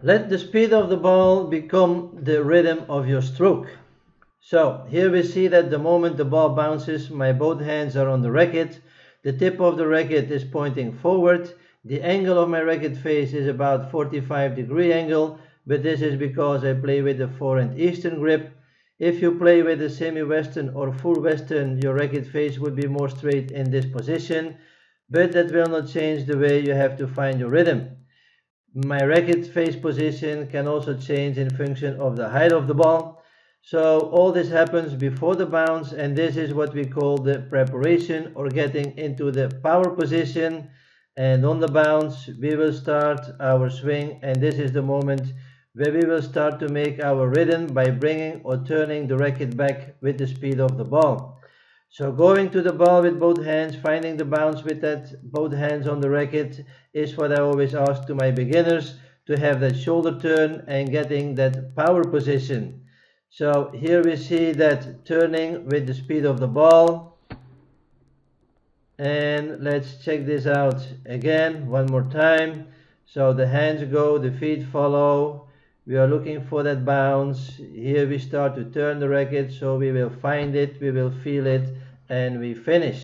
Let the speed of the ball become the rhythm of your stroke. So here we see that the moment the ball bounces, my both hands are on the racket. The tip of the racket is pointing forward. The angle of my racket face is about 45-degree angle, but this is because I play with the forehand eastern grip. If you play with a semi-western or full western, your racket face would be more straight in this position, but that will not change the way you have to find your rhythm. My racket face position can also change in function of the height of the ball. So all this happens before the bounce, and this is what we call the preparation or getting into the power position. And on the bounce we will start our swing, and this is the moment where we will start to make our rhythm by bringing or turning the racket back with the speed of the ball. So going to the ball with both hands, finding the bounce with that both hands on the racket is what I always ask to my beginners, to have that shoulder turn and getting that power position. So here we see that turning with the speed of the ball. And let's check this out again one more time. So the hands go, the feet follow. We are looking for that bounce. Here we start to turn the racket, so we will find it, we will feel it, and we finish.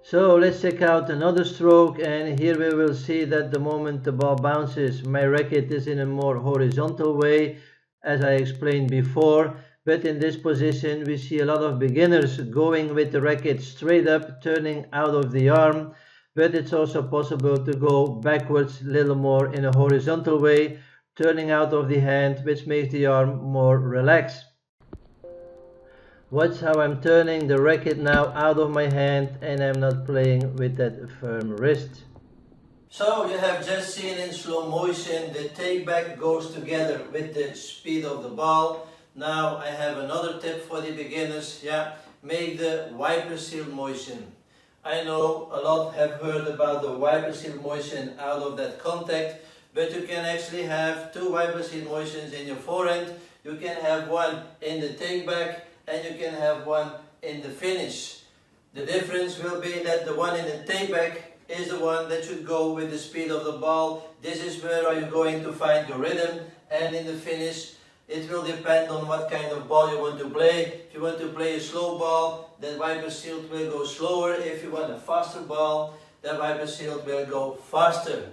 So let's check out another stroke, and here we will see that the moment the ball bounces, my racket is in a more horizontal way, as I explained before. But in this position we see a lot of beginners going with the racket straight up, turning out of the arm, but it's also possible to go backwards a little more in a horizontal way, turning out of the hand, which makes the arm more relaxed. Watch how I'm turning the racket now out of my hand, and I'm not playing with that firm wrist. So you have just seen in slow motion the take back goes together with the speed of the ball. Now I have another tip for the beginners. Make the wiper shield motion. I know a lot have heard about the wiper shield motion out of that contact, but you can actually have two wiper shield motions in your forehand. You can have one in the take back and you can have one in the finish. The difference will be that the one in the take back is the one that should go with the speed of the ball. This is where you're going to find your rhythm, and in the finish it will depend on what kind of ball you want to play. If you want to play a slow ball, that wiper shield will go slower. If you want a faster ball, that wiper shield will go faster.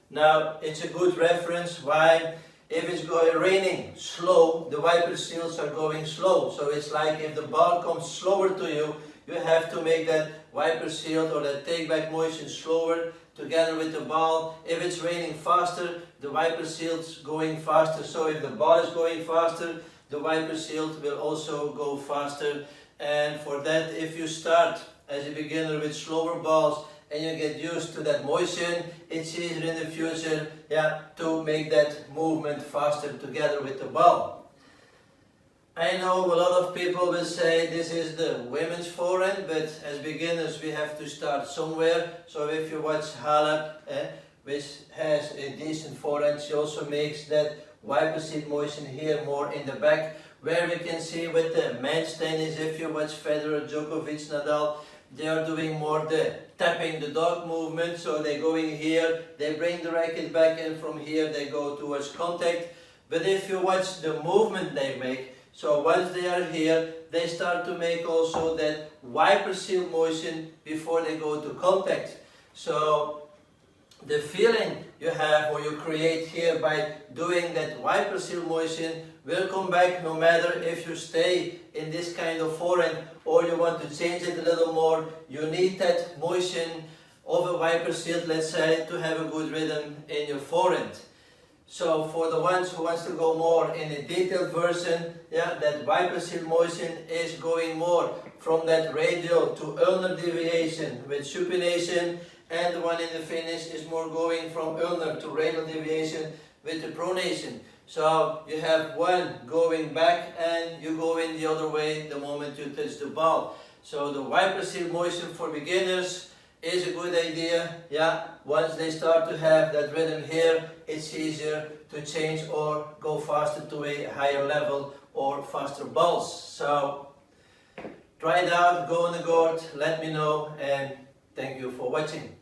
Now it's a good reference. Why? If it's raining slow, the wiper shields are going slow. So it's like if the ball comes slower to you, you have to make that wiper shield or that take back motion slower together with the ball. If it's raining faster, the wiper shield's going faster. So if the ball is going faster, the wiper shield will also go faster. And for that, if you start as a beginner with slower balls and you get used to that motion, it's easier in the future to make that movement faster together with the ball. I know a lot of people will say this is the women's forehand, but as beginners we have to start somewhere. So if you watch Halep, which has a decent forehand, she also makes that wiper shield motion here more in the back, where we can see with the men's tennis, if you watch Federer, Djokovic, Nadal, they are doing more the tapping the dog movement. So they're going here, they bring the racket back, and from here they go towards contact. But if you watch the movement they make, so once they are here, they start to make also that wiper shield motion before they go to contact. So the feeling you have or you create here by doing that wiper shield motion will come back no matter if you stay in this kind of forehand or you want to change it a little more. You need that motion of a wiper shield, let's say, to have a good rhythm in your forehand. So for the ones who wants to go more in a detailed version, that wiper shield motion is going more from that radial to ulnar deviation with supination, and the one in the finish is more going from ulnar to radial deviation with the pronation. So you have one going back and you go in the other way the moment you touch the ball. So the wiper shield motion for beginners is a good idea. Once they start to have that rhythm here, it's easier to change or go faster to a higher level or faster balls. So try it out, go on the court, let me know, and thank you for watching.